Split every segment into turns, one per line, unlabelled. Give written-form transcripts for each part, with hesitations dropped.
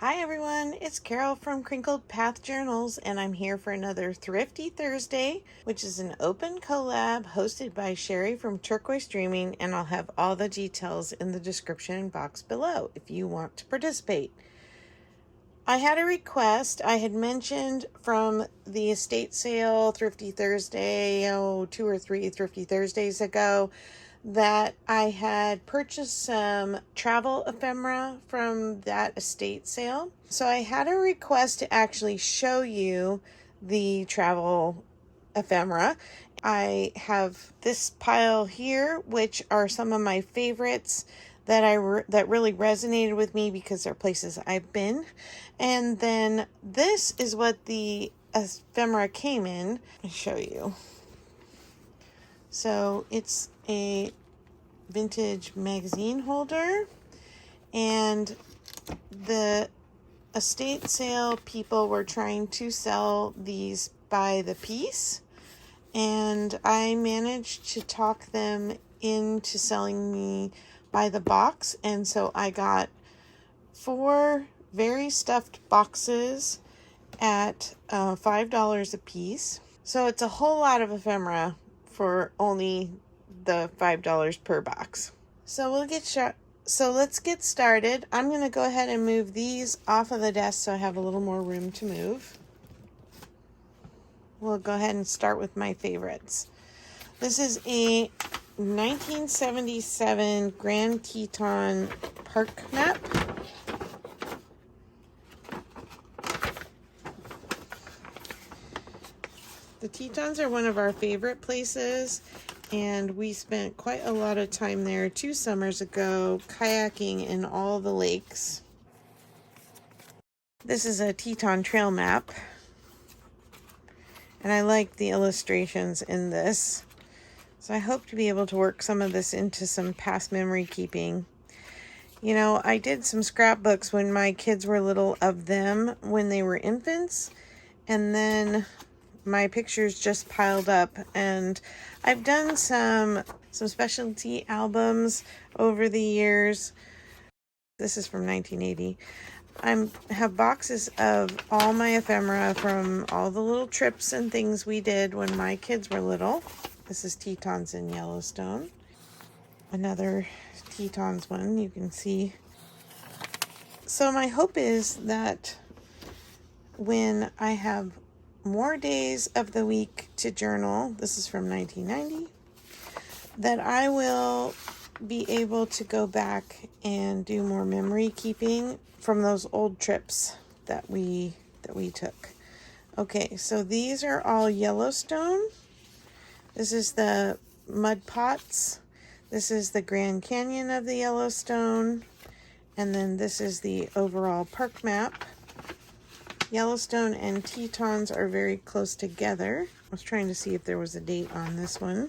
Hi everyone, it's Carol from Crinkled Path Journals, and I'm here for another Thrifty Thursday, which is an open collab hosted by Sherry from Turquoise Dreaming, and I'll have all the details in the description box below if you want to participate. I had a request. I had mentioned from the estate sale Thrifty Thursday, 2 or 3 Thrifty Thursdays ago, that I had purchased some travel ephemera from that estate sale. So I had a request to actually show you the travel ephemera. I have this pile here, which are some of my favorites that really resonated with me because they're places I've been. And then this is what the ephemera came in. I'll show you. So it's a vintage magazine holder, and the estate sale people were trying to sell these by the piece, and I managed to talk them into selling me by the box. And so I got 4 very stuffed boxes at $5 a piece. So it's a whole lot of ephemera for only the $5 per box. So let's get started. I'm going to go ahead and move these off of the desk so I have a little more room to move. We'll go ahead and start with my favorites. This is a 1977 Grand Teton park map. The Tetons are one of our favorite places, and we spent quite a lot of time there 2 summers ago, kayaking in all the lakes. This is a Teton trail map, and I like the illustrations in this. So I hope to be able to work some of this into some past memory keeping. You know, I did some scrapbooks when my kids were little of them when they were infants, and then my pictures just piled up, and I've done some specialty albums over the years. This is from 1980. I have boxes of all my ephemera from all the little trips and things we did when my kids were little. This is Tetons in Yellowstone. Another Tetons one you can see. So my hope is that when I have more days of the week to journal, this is from 1990, that I will be able to go back and do more memory keeping from those old trips that we took. Okay, so these are all Yellowstone. This is the mud pots. This is the Grand Canyon of the Yellowstone. And then this is the overall park map. Yellowstone and Tetons are very close together. I was trying to see if there was a date on this one.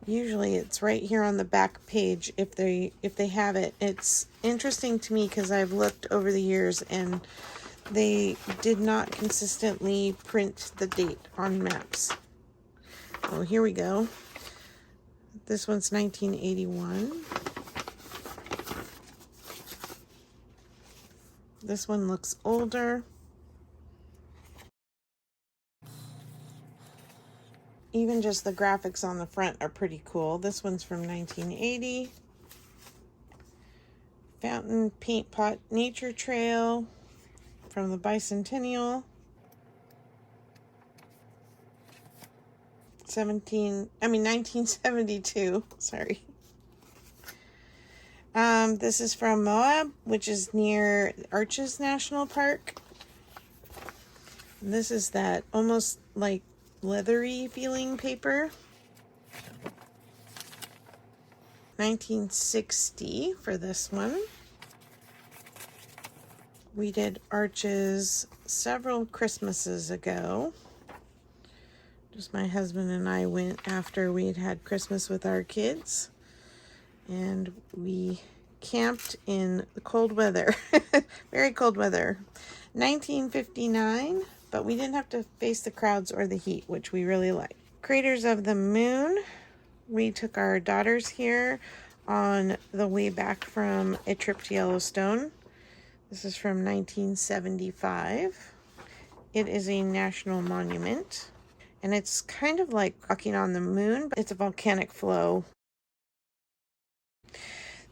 Usually it's right here on the back page if they have it. It's interesting to me because I've looked over the years and they did not consistently print the date on maps. Oh, here we go. This one's 1981. This one looks older. Even just the graphics on the front are pretty cool. This one's from 1980. Fountain Paint Pot Nature Trail from the Bicentennial. 1972, sorry. This is from Moab, which is near Arches National Park. And this is that almost like leathery feeling paper. 1960 for this one. We did Arches several Christmases ago. Just my husband and I went after we had had Christmas with our kids. And we camped in the cold weather. Very cold weather. 1959, but we didn't have to face the crowds or the heat, which we really like. Craters of the Moon. We took our daughters here on the way back from a trip to Yellowstone. This is from 1975. It is a national monument, and it's kind of like walking on the moon, but it's a volcanic flow.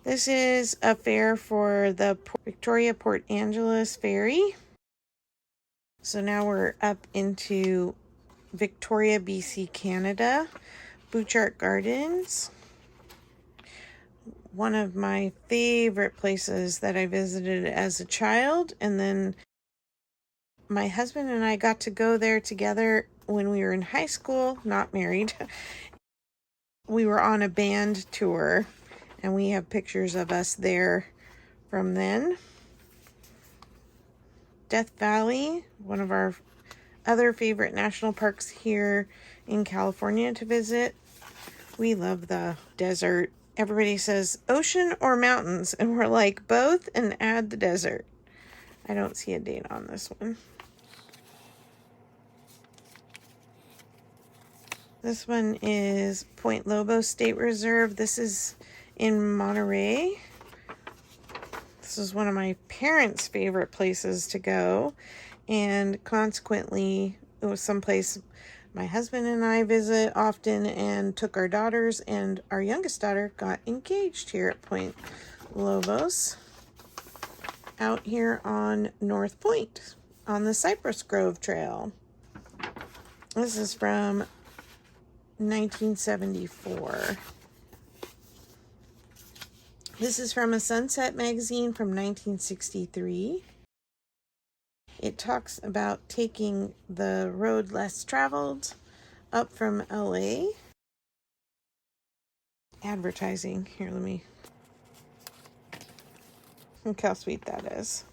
This is a fair for the Victoria Port Angeles Ferry. So now we're up into Victoria, BC, Canada. Butchart Gardens. One of my favorite places that I visited as a child. And then my husband and I got to go there together when we were in high school, not married. We were on a band tour, and we have pictures of us there from then. Death Valley, one of our other favorite national parks here in California to visit. We love the desert. Everybody says ocean or mountains, and we're like both, and add the desert. I don't see a date on this one. This one is Point Lobos State Reserve. This is in Monterey. This is one of my parents' favorite places to go, and consequently, it was someplace my husband and I visit often and took our daughters, and our youngest daughter got engaged here at Point Lobos, out here on North Point on the Cypress Grove Trail. This is from 1974. This is from a Sunset magazine from 1963. It talks about taking the road less traveled up from LA. Advertising. Here, let me... Look how sweet that is.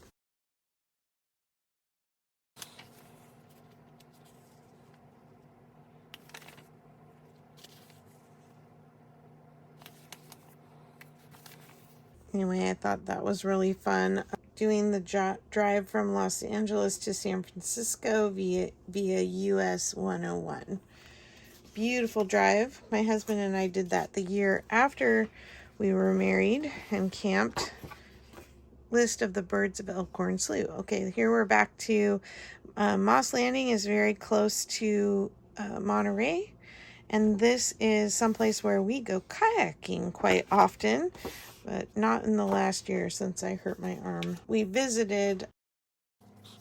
Anyway, I thought that was really fun. Doing the drive from Los Angeles to San Francisco via US 101. Beautiful drive. My husband and I did that the year after we were married and camped. List of the birds of Elkhorn Slough. Okay, here we're back to Moss Landing is very close to Monterey. And this is someplace where we go kayaking quite often, but not in the last year since I hurt my arm. We visited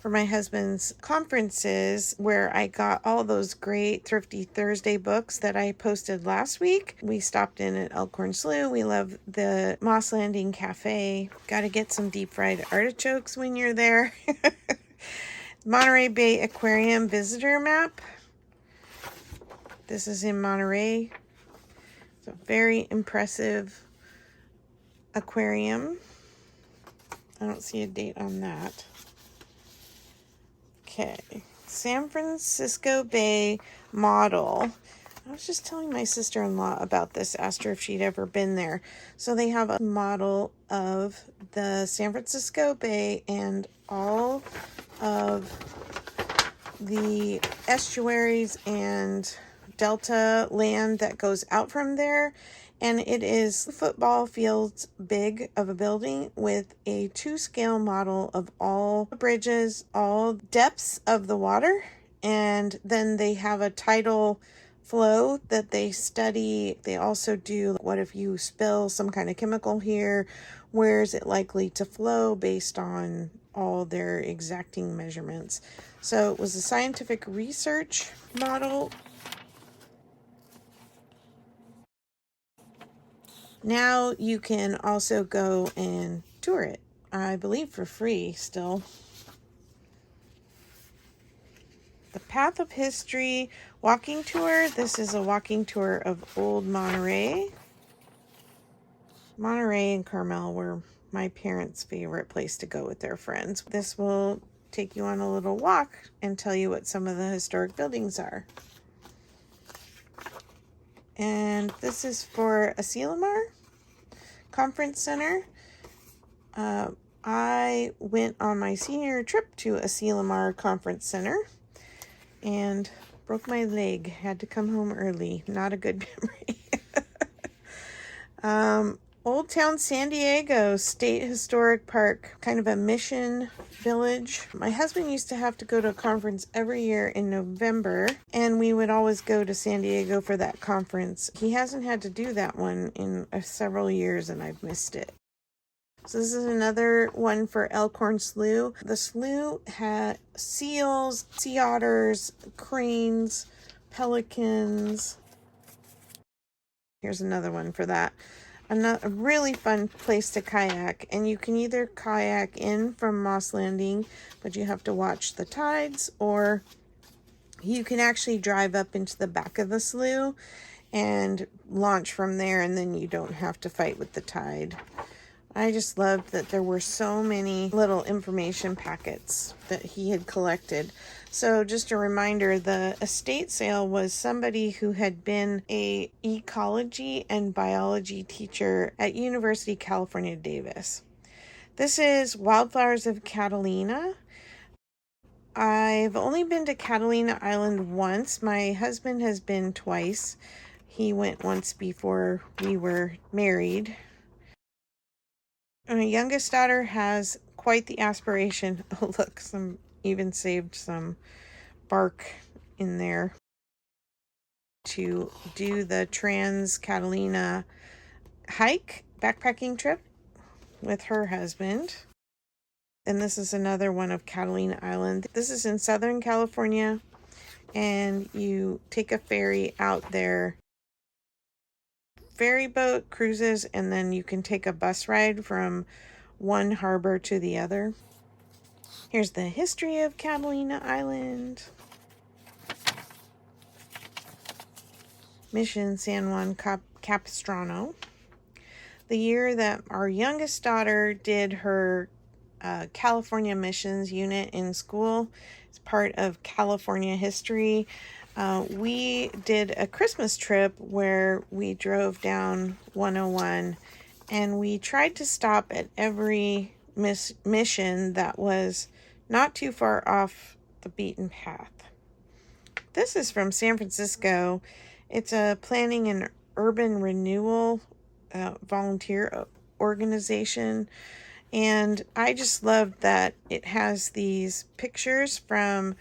for my husband's conferences where I got all those great Thrifty Thursday books that I posted last week. We stopped in at Elkhorn Slough. We love the Moss Landing Cafe. Got to get some deep fried artichokes when you're there. Monterey Bay Aquarium visitor map. This is in Monterey. It's a very impressive aquarium. I don't see a date on that. Okay, San Francisco Bay model. I was just telling my sister-in-law about this, asked her if she'd ever been there. So they have a model of the San Francisco Bay and all of the estuaries and delta land that goes out from there, and it is football fields big of a building with a 2-scale model of all the bridges, all depths of the water, and then they have a tidal flow that they study. They also do, what if you spill some kind of chemical here, where is it likely to flow based on all their exacting measurements. So it was a scientific research model. Now you can also go and tour it, I believe for free still. The Path of History walking tour. This is a walking tour of Old Monterey. Monterey and Carmel were my parents' favorite place to go with their friends. This will take you on a little walk and tell you what some of the historic buildings are. And this is for Asilomar Conference Center. I went on my senior trip to Asilomar Conference Center and broke my leg. Had to come home early. Not a good memory. Old Town San Diego State Historic Park, kind of a mission village. My husband used to have to go to a conference every year in November, and we would always go to San Diego for that conference. He hasn't had to do that one in several years, and I've missed it. So this is another one for Elkhorn Slough. The slough had seals, sea otters, cranes, pelicans. Here's another one for that. A really fun place to kayak, and you can either kayak in from Moss Landing, but you have to watch the tides, or you can actually drive up into the back of the slough and launch from there, and then you don't have to fight with the tide. I just loved that there were so many little information packets that he had collected. So just a reminder, the estate sale was somebody who had been a ecology and biology teacher at University of California, Davis. This is Wildflowers of Catalina. I've only been to Catalina Island once. My husband has been twice. He went once before we were married. My youngest daughter has quite the aspiration. Oh, look, even saved some bark in there to do the Trans Catalina hike backpacking trip with her husband. And this is another one of Catalina Island. This is in Southern California, and you take a ferry out there. Ferry boat cruises, and then you can take a bus ride from one harbor to the other. Here's the history of Catalina Island. Mission San Juan Capistrano. The year that our youngest daughter did her California missions unit in school, it's part of California history. We did a Christmas trip where we drove down 101, and we tried to stop at every mission that was not too far off the beaten path. This is from San Francisco. It's a planning and urban renewal volunteer organization, and I just love that it has these pictures from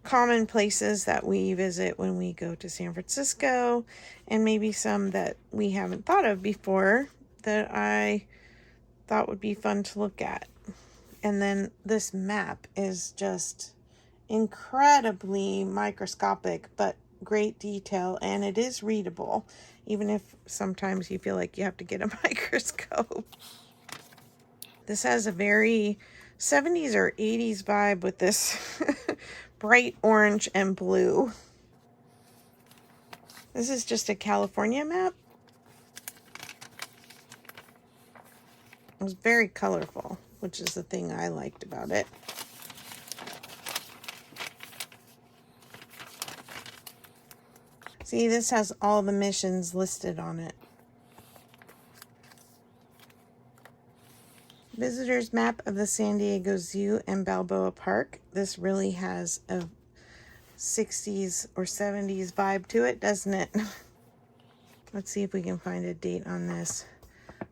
common places that we visit when we go to San Francisco, and maybe some that we haven't thought of before that I thought would be fun to look at. And then this map is just incredibly microscopic, but great detail, and it is readable, even if sometimes you feel like you have to get a microscope. This has a very 70s or 80s vibe with this bright orange and blue. This is just a California map. It was very colorful, which is the thing I liked about it. See, this has all the missions listed on it. Visitor's map of the San Diego Zoo and Balboa Park. This really has a 60s or 70s vibe to it, doesn't it? Let's see if we can find a date on this.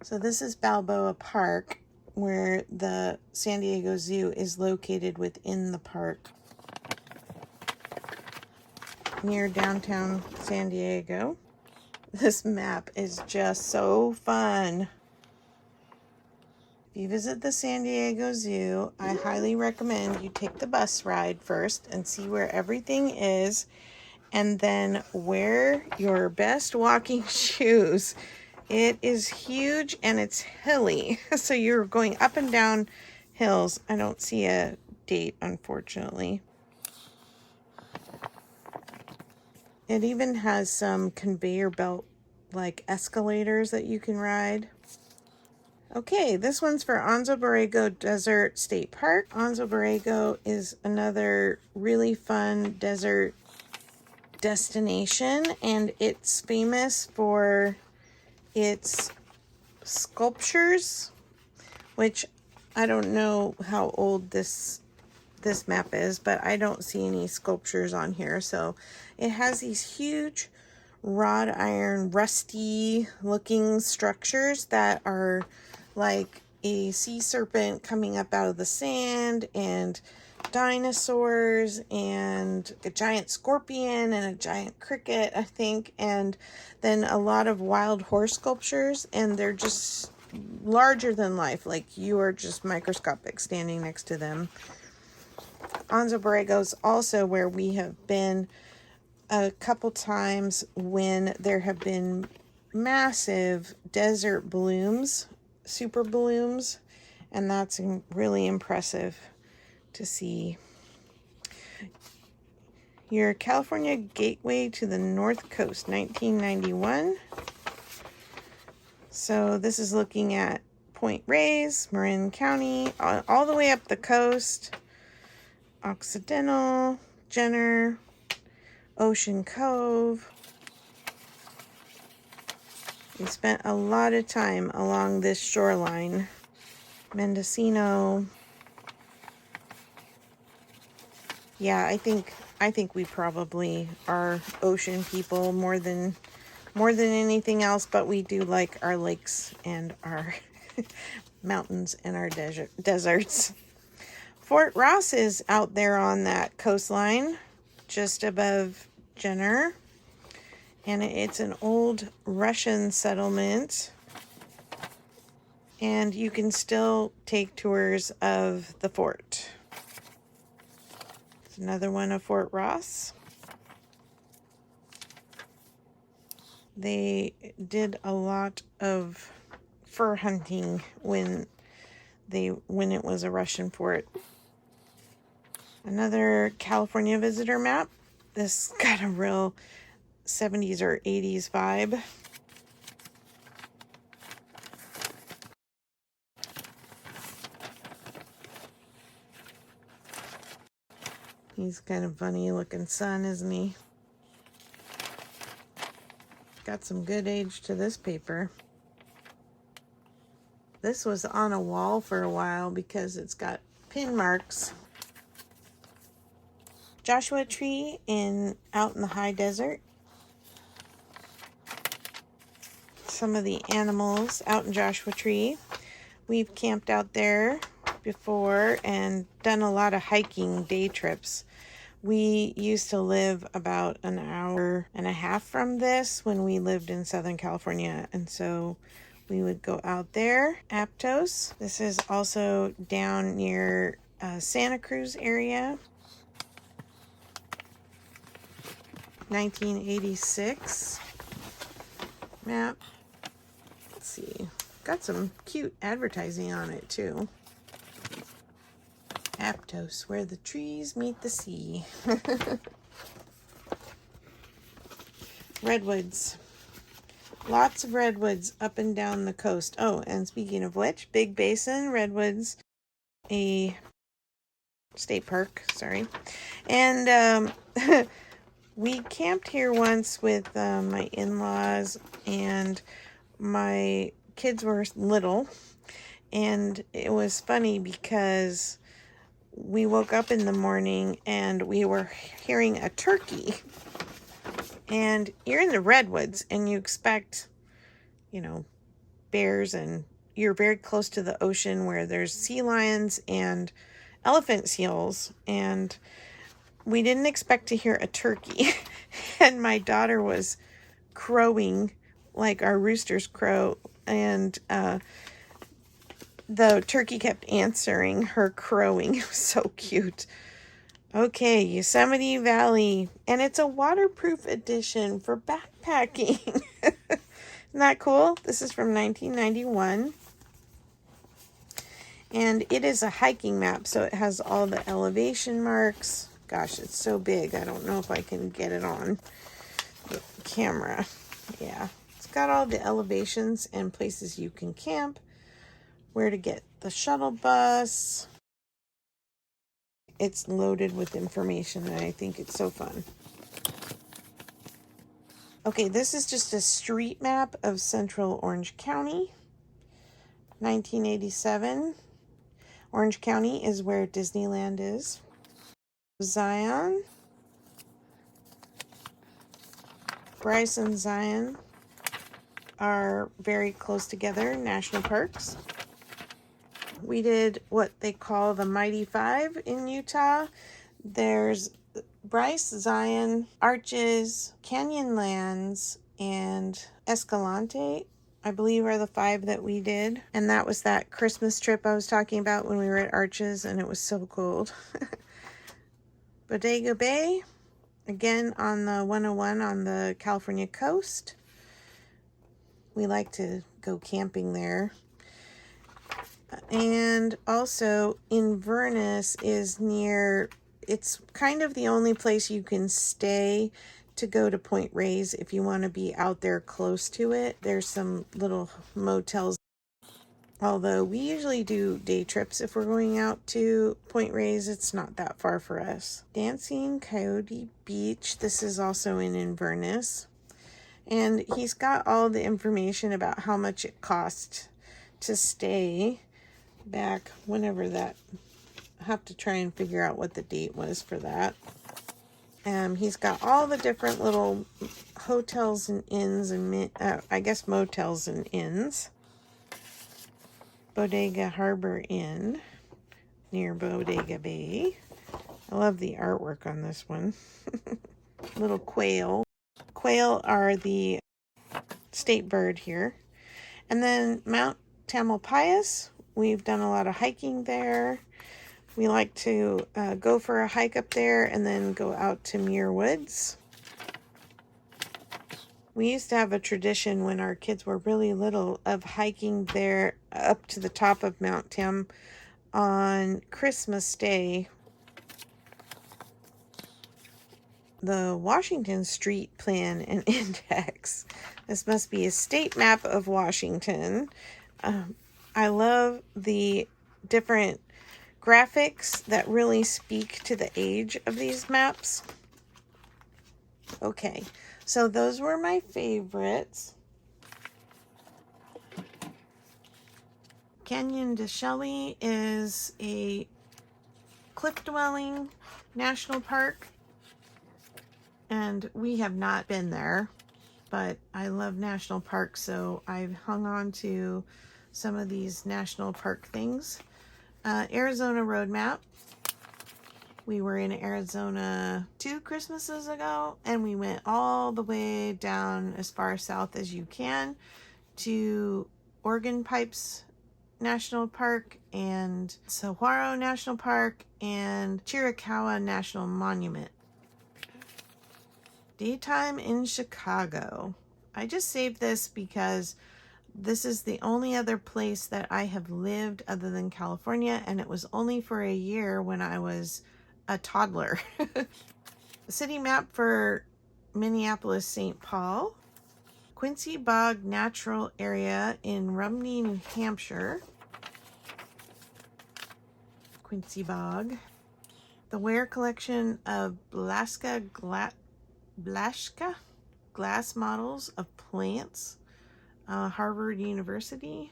So this is Balboa Park, where the San Diego Zoo is located within the park, near downtown San Diego. This map is just so fun. If you visit the San Diego Zoo, I highly recommend you take the bus ride first and see where everything is, and then wear your best walking shoes. It is huge and it's hilly, so you're going up and down hills. I don't see a date, unfortunately. It even has some conveyor belt like escalators that you can ride. Okay, this one's for Anza Borrego Desert State Park. Anza Borrego is another really fun desert destination, and it's famous for its sculptures, which I don't know how old this map is, but I don't see any sculptures on here. So it has these huge wrought iron, rusty looking structures that are like a sea serpent coming up out of the sand, and dinosaurs, and a giant scorpion, and a giant cricket, I think, and then a lot of wild horse sculptures, and they're just larger than life. Like, you are just microscopic standing next to them. Anza Borrego is also where we have been a couple times when there have been massive desert blooms, super blooms, and that's really impressive to see. Your California Gateway to the North Coast, 1991. So this is looking at Point Reyes, Marin County, all the way up the coast, Occidental, Jenner, Ocean Cove. We spent a lot of time along this shoreline. Mendocino. Yeah, I think we probably are ocean people more than anything else, but we do like our lakes and our mountains and our deserts. Fort Ross is out there on that coastline, just above Jenner, and it's an old Russian settlement, and you can still take tours of the fort. It's another one of Fort Ross. They did a lot of fur hunting when it was a Russian fort. Another California visitor map. This got a real 70s or 80s vibe. He's kind of funny looking son, isn't he? Got some good age to this paper. This was on a wall for a while because it's got pin marks. Joshua Tree out in the high desert. Some of the animals out in Joshua Tree. We've camped out there before and done a lot of hiking day trips. We used to live about an hour and a half from this when we lived in Southern California, and so we would go out there. Aptos. This is also down near Santa Cruz area. 1986 map. Let's see. Got some cute advertising on it too. Aptos, where the trees meet the sea. Redwoods. Lots of redwoods up and down the coast. Oh, and speaking of which, Big Basin Redwoods, a state park, sorry. And we camped here once with my in-laws, and my kids were little, and it was funny because we woke up in the morning and we were hearing a turkey, and you're in the redwoods and you expect, bears, and you're very close to the ocean where there's sea lions and elephant seals, and we didn't expect to hear a turkey. And my daughter was crowing like our roosters crow, and the turkey kept answering her crowing. It was so cute. Okay, Yosemite Valley, and it's a waterproof edition for backpacking. Isn't that cool? This is from 1991. And it is a hiking map, so it has all the elevation marks. Gosh, it's so big. I don't know if I can get it on the camera. Yeah, it's got all the elevations and places you can camp, where to get the shuttle bus. It's loaded with information, and I think it's so fun. Okay, this is just a street map of Central Orange County, 1987. Orange County is where Disneyland is. Zion. Bryce and Zion are very close together, national parks. We did what they call the Mighty Five in Utah. There's Bryce, Zion, Arches, Canyonlands, and Escalante, I believe, are the 5 that we did. And that was that Christmas trip I was talking about when we were at Arches, and it was so cold. Bodega Bay, again on the 101 on the California coast. We like to go camping there. And also Inverness is near, it's kind of the only place you can stay to go to Point Reyes if you want to be out there close to it. There's some little motels, although we usually do day trips if we're going out to Point Reyes. It's not that far for us. Dancing Coyote Beach, this is also in Inverness. And he's got all the information about how much it cost to stay back whenever that, I have to try and figure out what the date was for that. He's got all the different little hotels and inns and I guess motels and inns. Bodega Harbor Inn near Bodega Bay. I love the artwork on this one. Little quail. Quail are the state bird here. And then Mount Tamalpais. We've done a lot of hiking there. We like to go for a hike up there and then go out to Muir Woods. We used to have a tradition when our kids were really little of hiking there up to the top of Mount Tam on Christmas Day. The Washington Street Plan and Index. This must be a state map of Washington. I love the different graphics that really speak to the age of these maps. Okay, so those were my favorites. Canyon de Chelly is a cliff-dwelling national park, and we have not been there, but I love national parks, so I've hung on to some of these national park things. Arizona Road Map. We were in Arizona 2 Christmases ago, and we went all the way down as far south as you can to Organ Pipes National Park and Saguaro National Park and Chiricahua National Monument. Daytime in Chicago. I just saved this because this is the only other place that I have lived other than California, and it was only for a year when I was a toddler. City map for Minneapolis, St. Paul. Quincy Bog Natural Area in Rumney, New Hampshire. Quincy Bog. The Ware collection of Blaska glass models of plants. Harvard University.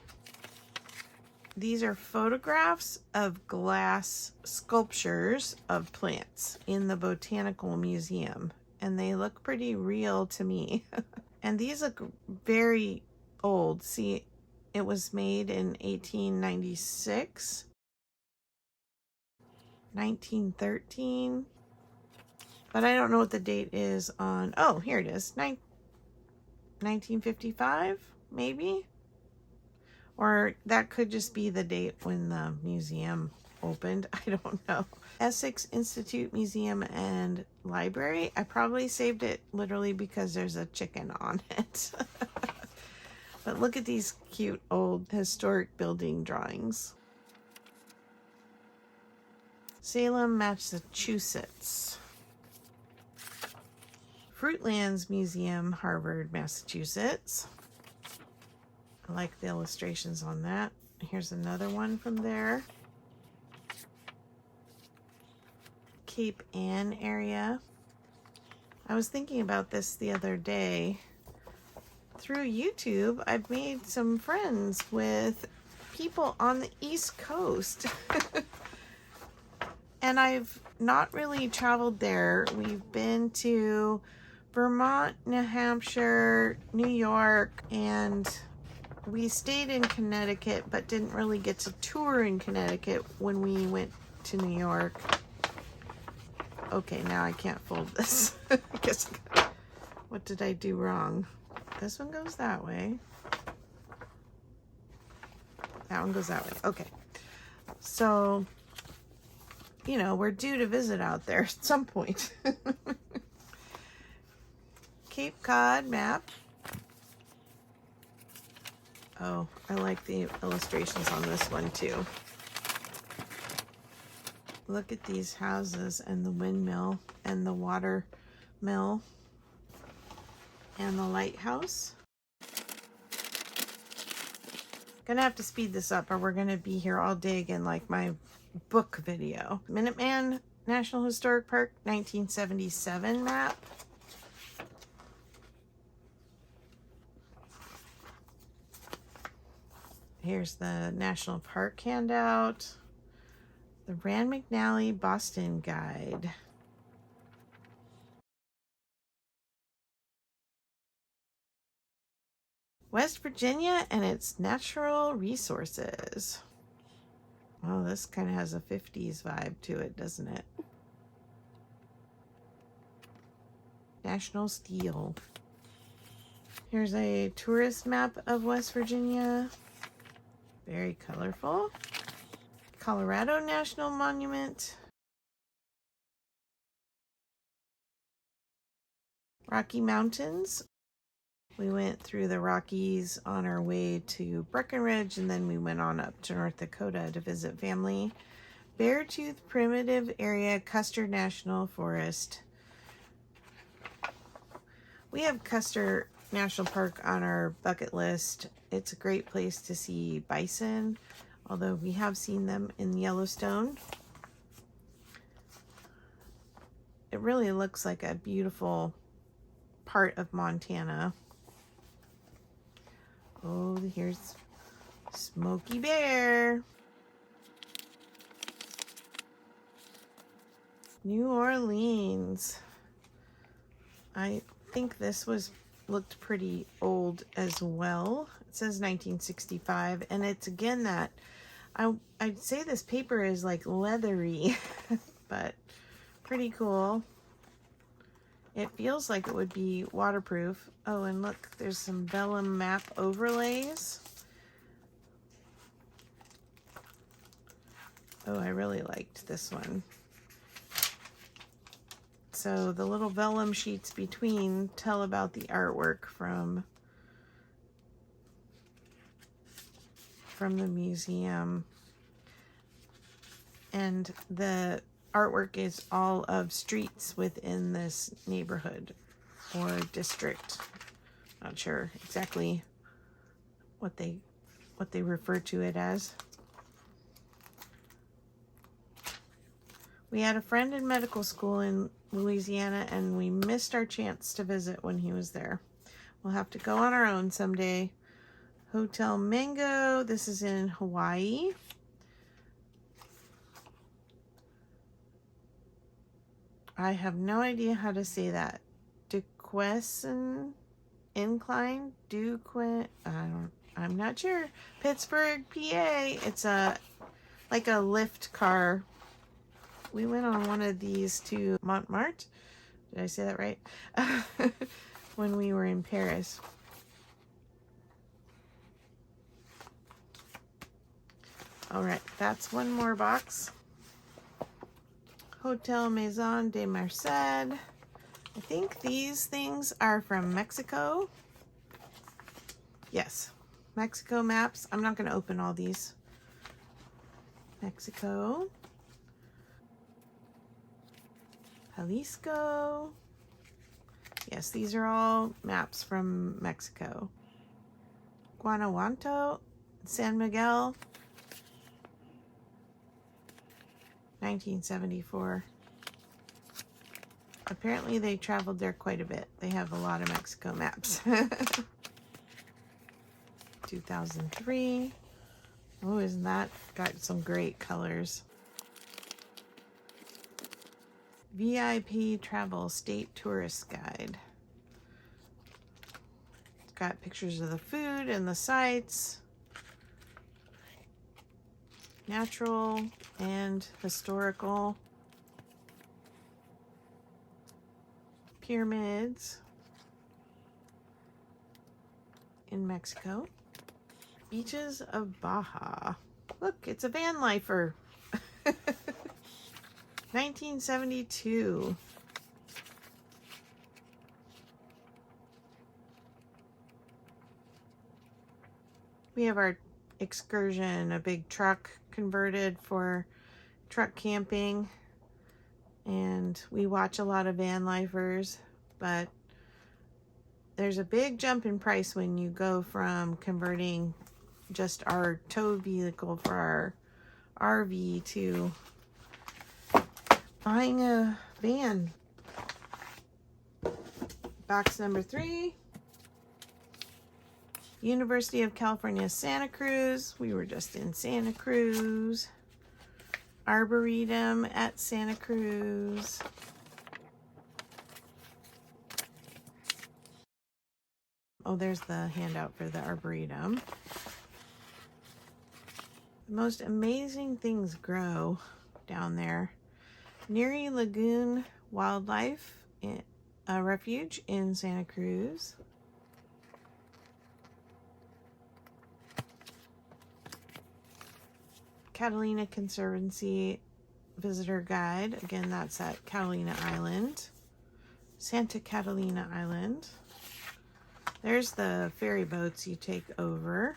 These are photographs of glass sculptures of plants in the Botanical Museum, and they look pretty real to me. And these look very old. See, it was made in 1896, 1913, but I don't know what the date is on, oh, here it is, 1955, maybe? Or that could just be the date when the museum opened. I don't know. Essex Institute Museum and Library. I probably saved it literally because there's a chicken on it. But look at these cute old historic building drawings. Salem, Massachusetts. Fruitlands Museum, Harvard, Massachusetts. I like the illustrations on that. Here's another one from there. Cape Ann area. I was thinking about this the other day. Through YouTube, I've made some friends with people on the East Coast. And I've not really traveled there. We've been to Vermont, New Hampshire, New York, and we stayed in Connecticut, but didn't really get to tour in Connecticut when we went to New York. Okay, now I can't fold this. I guess, what did I do wrong? This one goes that way. That one goes that way. Okay. So, you know, we're due to visit out there at some point. Cape Cod Map. Oh, I like the illustrations on this one too. Look at these houses and the windmill and the water mill and the lighthouse. Gonna have to speed this up or we're gonna be here all day again like my book video. Minuteman National Historic Park 1977 map. Here's the National Park handout. The Rand McNally Boston Guide. West Virginia and its natural resources. Oh, this kind of has a 50s vibe to it, doesn't it? National Steel. Here's a tourist map of West Virginia. Very colorful. Colorado National Monument. Rocky Mountains. We went through the Rockies on our way to Breckenridge, and then we went on up to North Dakota to visit family. Beartooth Primitive Area, Custer National Forest. We have Custer National Park on our bucket list. It's a great place to see bison, although we have seen them in Yellowstone. It really looks like a beautiful part of Montana. Oh, here's Smokey Bear. New Orleans. I think this looked pretty old as well. It says 1965, and it's again that I'd say this paper is like leathery, but pretty cool. It feels like it would be waterproof. Oh, and look, there's some Vellum Map Overlays. Oh, I really liked this one. So the little vellum sheets between tell about the artwork from the museum. And the artwork is all of streets within this neighborhood or district. Not sure exactly what they refer to it as. We had a friend in medical school in Louisiana and we missed our chance to visit when he was there. We'll have to go on our own someday. Hotel Mango, this is in Hawaii. I have no idea how to say that. DeQuesson Incline? I'm not sure. Pittsburgh, PA. It's like a lift car. We went on one of these to Montmartre. Did I say that right? When we were in Paris. All right, that's one more box. Hotel Maison de Merced. I think these things are from Mexico. Yes, Mexico maps. I'm not going to open all these. Mexico. Jalisco. Yes, these are all maps from Mexico. Guanajuato, San Miguel, 1974. Apparently they traveled there quite a bit. They have a lot of Mexico maps. 2003. Oh, isn't that got some great colors? VIP Travel State Tourist Guide. got pictures of the food and the sights, natural and historical, pyramids in Mexico, beaches of Baja. Look, it's a van lifer. 1972. We have our excursion, a big truck converted for truck camping, and we watch a lot of van lifers, but there's a big jump in price when you go from converting just our tow vehicle for our RV to buying a van. Box number 3. University of California, Santa Cruz. We were just in Santa Cruz. Arboretum at Santa Cruz. Oh, there's the handout for the Arboretum. The most amazing things grow down there. Neary Lagoon Wildlife Refuge in Santa Cruz. Catalina Conservancy Visitor Guide. Again, that's at Catalina Island. Santa Catalina Island. There's the ferry boats you take over.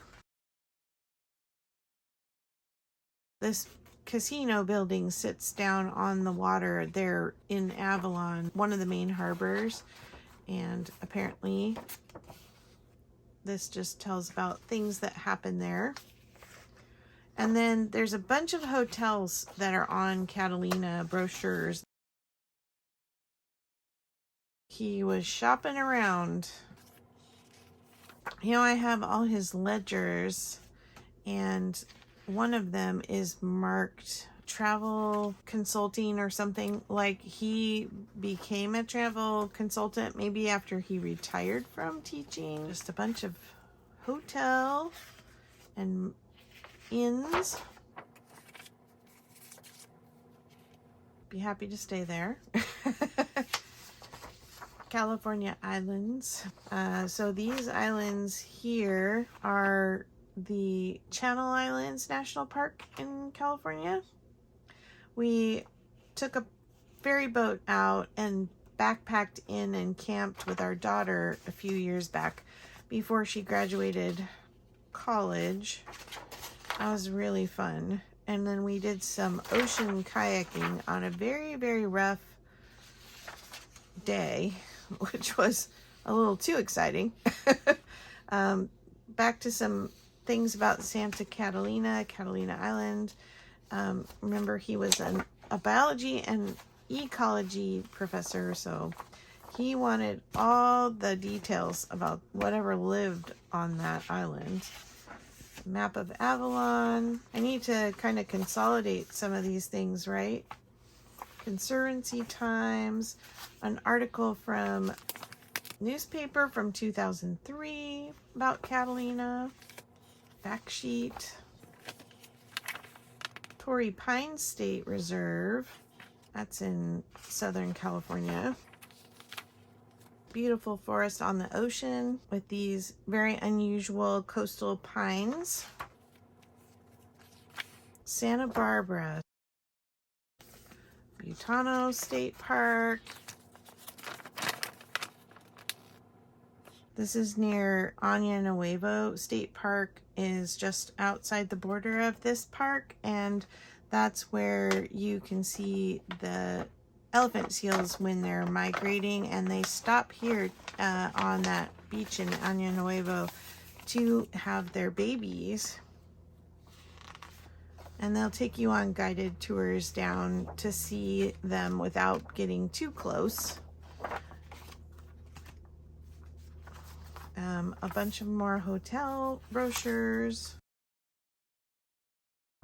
This casino building sits down on the water there in Avalon, one of the main harbors, and apparently this just tells about things that happen there. And then there's a bunch of hotels that are on Catalina brochures. He was shopping around. You know, I have all his ledgers, and one of them is marked travel consulting or something. Like he became a travel consultant maybe after he retired from teaching. Just a bunch of hotel and inns. Be happy to stay there. California islands. So these islands here are the Channel Islands National Park in California. We took a ferry boat out and backpacked in and camped with our daughter a few years back before she graduated college. That was really fun. And then we did some ocean kayaking on a very, very rough day, which was a little too exciting. Back to some things about Santa Catalina, Catalina Island. Remember, he was a biology and ecology professor, so he wanted all the details about whatever lived on that island. Map of Avalon. I need to kind of consolidate some of these things, right? Conservancy Times, an article from newspaper from 2003 about Catalina, fact sheet, Torrey Pine State Reserve, that's in Southern California. Beautiful forest on the ocean with these very unusual coastal pines. Santa Barbara, Butano State Park. This is near Año Nuevo. State Park is just outside the border of this park, and that's where you can see the elephant seals when they're migrating, and they stop here on that beach in Año Nuevo to have their babies. And they'll take you on guided tours down to see them without getting too close. A bunch of more hotel brochures.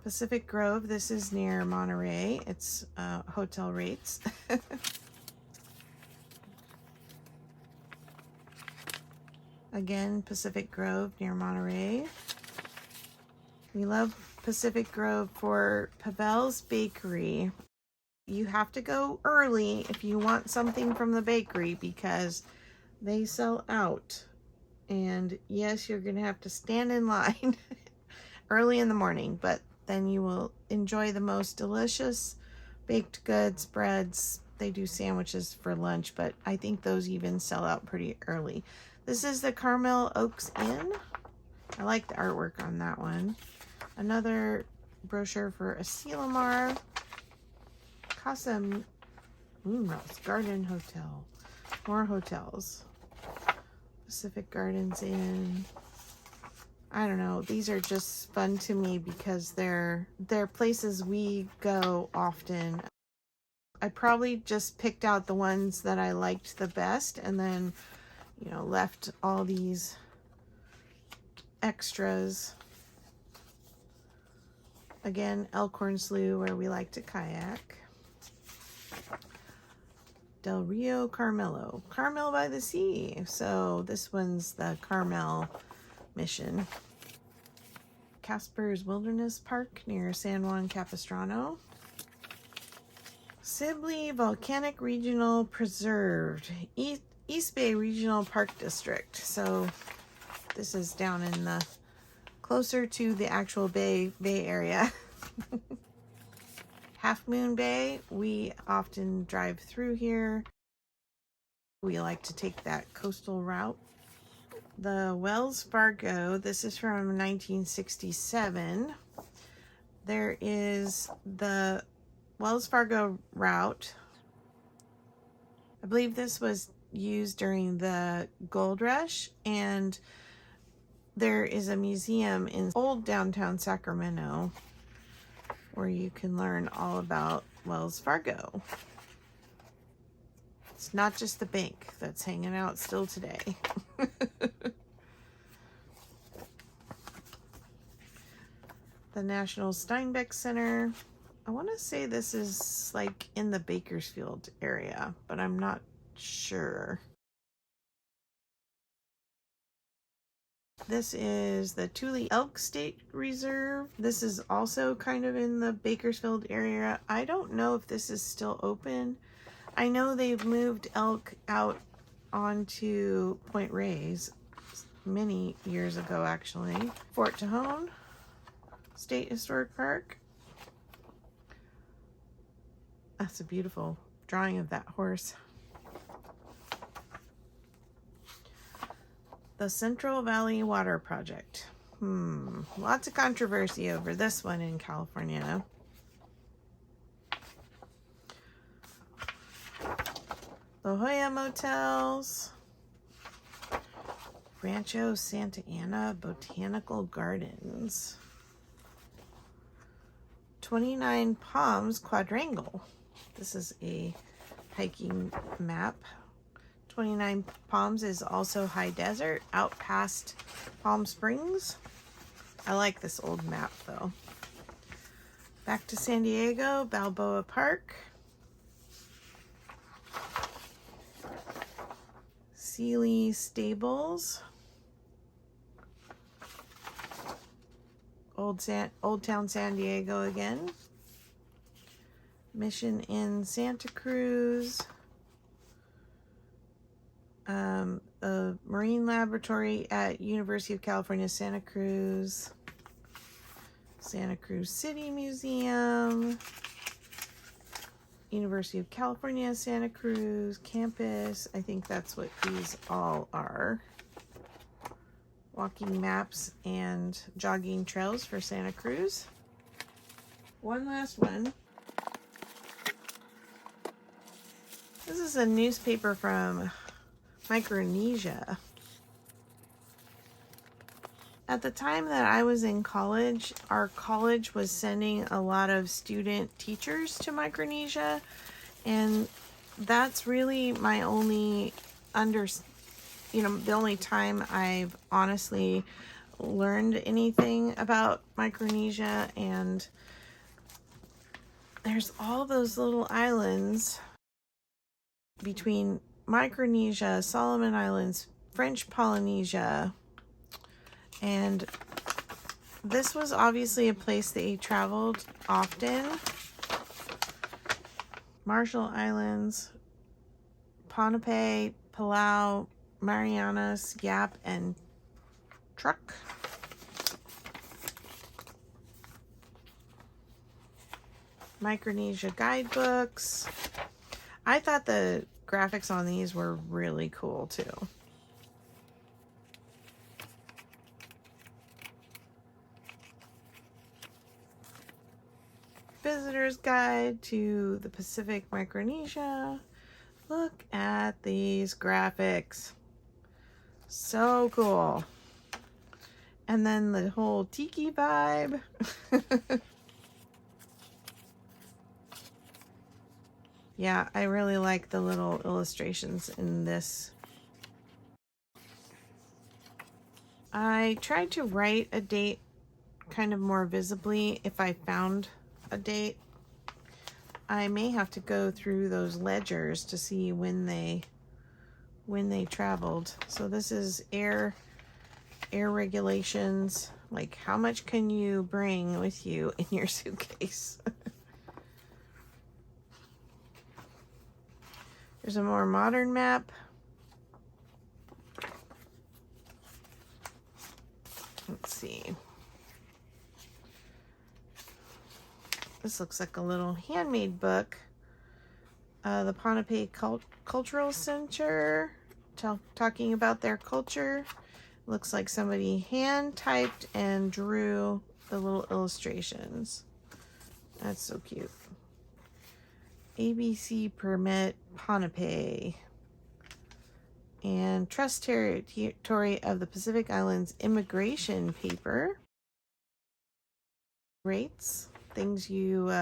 Pacific Grove, this is near Monterey. It's hotel rates. Again, Pacific Grove near Monterey. We love Pacific Grove for Pavel's Bakery. You have to go early if you want something from the bakery because they sell out. And yes, you're going to have to stand in line early in the morning, but then you will enjoy the most delicious baked goods, breads. They do sandwiches for lunch, but I think those even sell out pretty early. This is the Carmel Oaks Inn. I like the artwork on that one. Another brochure for Asilomar. Casa Munoz Garden Hotel. More hotels. Pacific Gardens Inn. I don't know. These are just fun to me because they're places we go often. I probably just picked out the ones that I liked the best and then, you know, left all these extras. Again, Elkhorn Slough, where we like to kayak. Del Rio Carmelo. Carmel by the Sea. So this one's the Carmel mission. Casper's Wilderness Park near San Juan Capistrano. Sibley Volcanic Regional Preserved, East Bay Regional Park District. So this is down in the closer to the actual Bay area. Half Moon Bay, we often drive through here. We like to take that coastal route. The Wells Fargo, this is from 1967. There is the Wells Fargo route. I believe this was used during the gold rush, and there is a museum in old downtown Sacramento where you can learn all about Wells Fargo. It's not just the bank that's hanging out still today. The National Steinbeck Center. I want to say this is like in the Bakersfield area, but I'm not sure. This is the Tule Elk State Reserve. This is also kind of in the Bakersfield area. I don't know if this is still open. I know they've moved elk out onto Point Reyes many years ago, actually. Fort Tejon State Historic Park. That's a beautiful drawing of that horse. The Central Valley Water Project. Lots of controversy over this one in California. La Jolla Motels. Rancho Santa Ana Botanical Gardens. 29 Palms Quadrangle. This is a hiking map. 29 Palms is also high desert out past Palm Springs. I like this old map though. Back to San Diego, Balboa Park. Sealy Stables. Old Town San Diego again. Mission Inn Santa Cruz. The Marine Laboratory at University of California, Santa Cruz. Santa Cruz City Museum. University of California, Santa Cruz campus. I think that's what these all are. Walking maps and jogging trails for Santa Cruz. One last one. This is a newspaper from Micronesia. At the time that I was in college, our college was sending a lot of student teachers to Micronesia, and that's really my only the only time I've honestly learned anything about Micronesia. And there's all those little islands between Micronesia, Solomon Islands, French Polynesia. And this was obviously a place that he traveled often. Marshall Islands, Ponape, Palau, Marianas, Yap, and Truk. Micronesia guidebooks. I thought the graphics on these were really cool too. Visitor's Guide to the Pacific Micronesia. Look at these graphics. So cool. And then the whole tiki vibe. Yeah, I really like the little illustrations in this. I tried to write a date kind of more visibly if I found a date. I may have to go through those ledgers to see when they traveled. So this is air regulations, like how much can you bring with you in your suitcase. There's a more modern map. Let's see. This looks like a little handmade book. The Ponape Cultural Center, talking about their culture. Looks like somebody hand typed and drew the little illustrations. That's so cute. ABC Permit Ponape. And Trust Territory of the Pacific Islands immigration paper. Rates, things you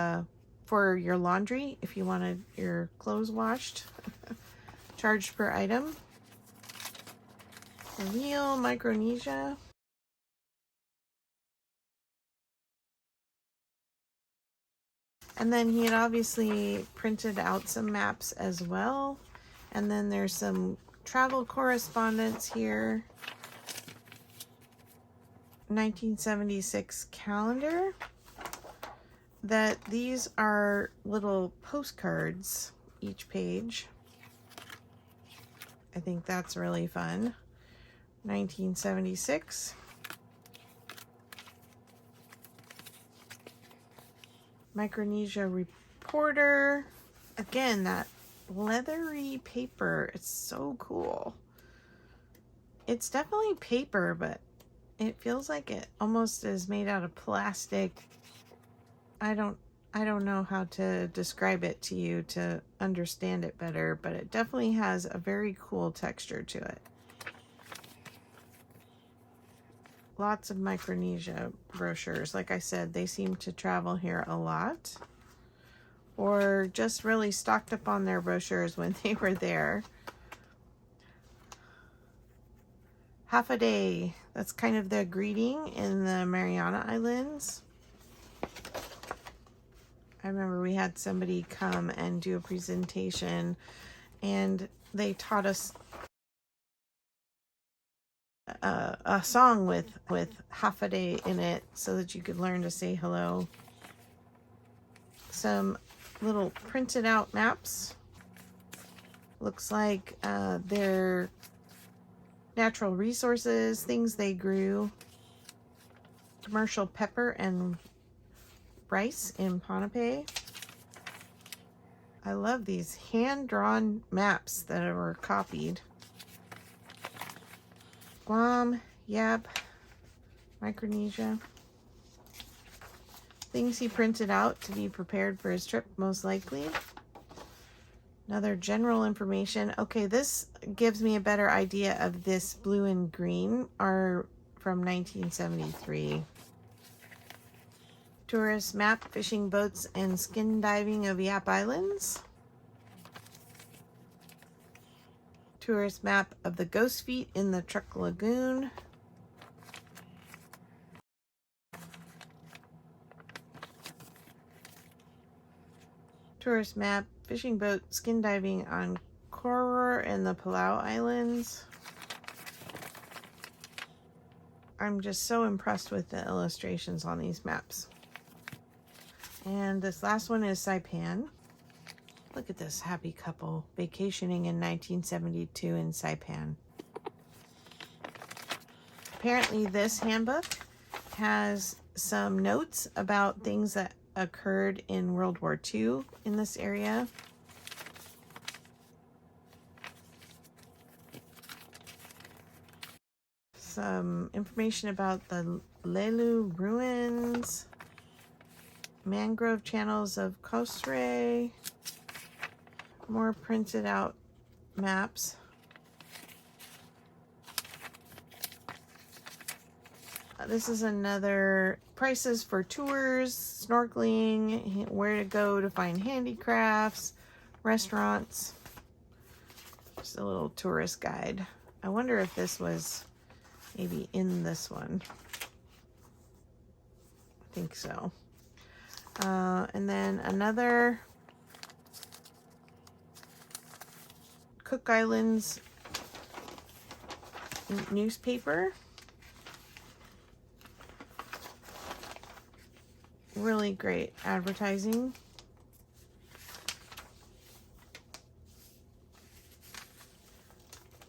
for your laundry if you wanted your clothes washed. Charged per item. Real Micronesia. And then he had obviously printed out some maps as well. And then there's some travel correspondence here. 1976 calendar. That these are little postcards each page. I think that's really fun. 1976. Micronesia Reporter. Again, that leathery paper. It's so cool. It's definitely paper, but it feels like it almost is made out of plastic. I don't know how to describe it to you to understand it better, but it definitely has a very cool texture to it. Lots of Micronesia brochures. Like I said, they seem to travel here a lot, or just really stocked up on their brochures when they were there. Half a day. That's kind of the greeting in the Mariana Islands. I remember we had somebody come and do a presentation, and they taught us a song with half a day in it so that you could learn to say hello. Some little printed out maps. Looks like their natural resources, things they grew. Commercial pepper and rice in Ponape. I love these hand-drawn maps that were copied. Guam, Yap, Micronesia. Things he printed out to be prepared for his trip, most likely. Another general information. Okay, this gives me a better idea of this blue and green are from 1973. Tourist map, fishing boats, and skin diving of Yap Islands. Tourist map of the ghost feet in the Truk Lagoon. Tourist map, fishing boat, skin diving on Koror and the Palau Islands. I'm just so impressed with the illustrations on these maps. And this last one is Saipan. Look at this happy couple vacationing in 1972 in Saipan. Apparently this handbook has some notes about things that occurred in World War II in this area. Some information about the Lelu ruins, mangrove channels of Torrey, more printed out maps. This is another prices for tours, snorkeling, where to go to find handicrafts, restaurants. Just a little tourist guide. I wonder if this was maybe in this one. I think so. And then another Cook Islands newspaper. Really great advertising.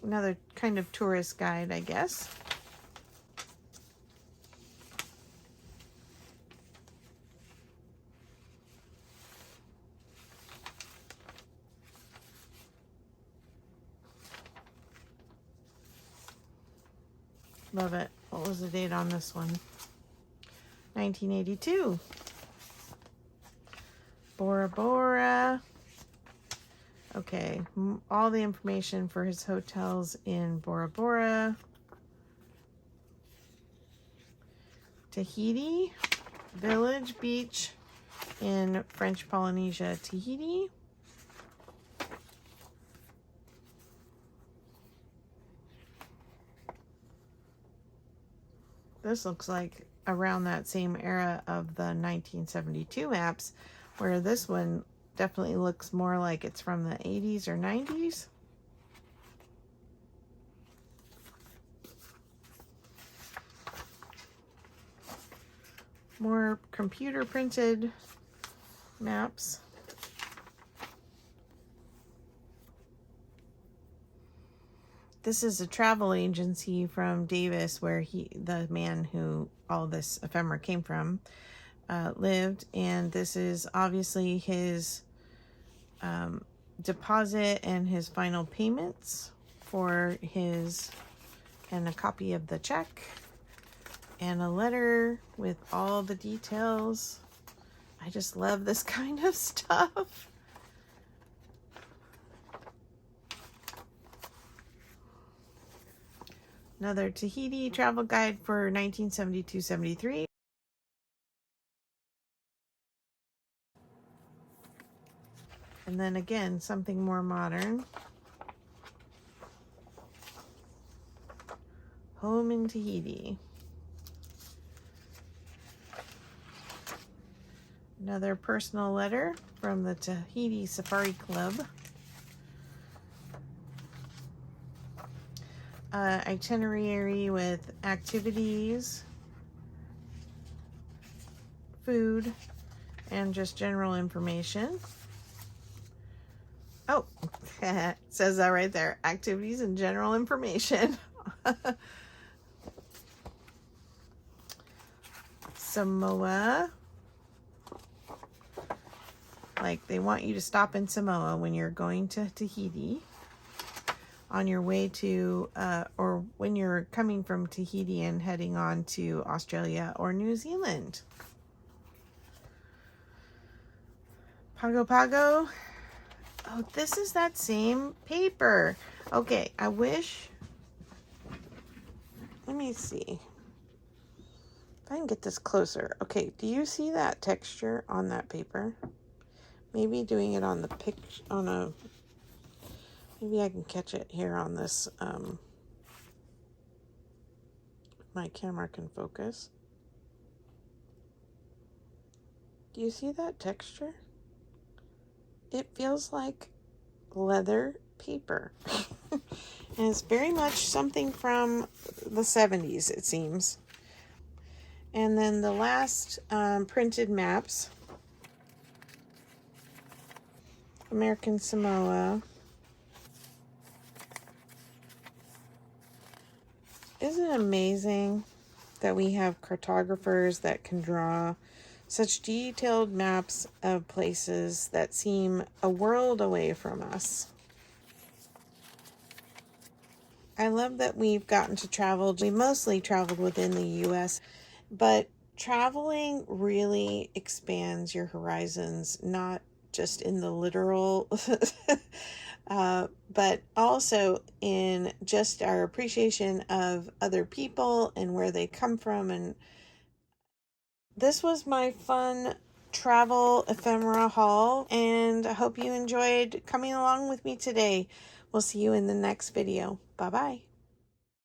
Another kind of tourist guide, I guess. Love it. What was the date on this one? 1982. Bora Bora. Okay, all the information for his hotels in Bora Bora. Tahiti, Village Beach in French Polynesia, Tahiti. This looks like around that same era of the 1972 maps, where this one definitely looks more like it's from the 80s or 90s. More computer printed maps. This is a travel agency from Davis, where the man who all this ephemera came from, lived, and this is obviously his deposit and his final payments for his, and a copy of the check, and a letter with all the details. I just love this kind of stuff. Another Tahiti travel guide for 1972-73. And then again, something more modern. Home in Tahiti. Another personal letter from the Tahiti Safari Club. Itinerary with activities, food, and just general information. Oh, it says that right there. Activities and general information. Samoa. Like, they want you to stop in Samoa when you're going to Tahiti. On your way to, or when you're coming from Tahiti and heading on to Australia or New Zealand. Pago Pago. Oh, this is that same paper. Okay, I wish. Let me see if I can get this closer. Okay, do you see that texture on that paper? Maybe doing it on the picture, on a. Maybe I can catch it here on this, my camera can focus. Do you see that texture? It feels like leather paper. And it's very much something from the 70s, it seems. And then the last printed maps. American Samoa. Isn't it amazing that we have cartographers that can draw such detailed maps of places that seem a world away from us? I love that we've gotten to travel. We mostly traveled within the U.S., but traveling really expands your horizons, not just in the literal, but also in just our appreciation of other people and where they come from. And this was my fun travel ephemera haul, and I hope you enjoyed coming along with me today. We'll see you in the next video. Bye-bye.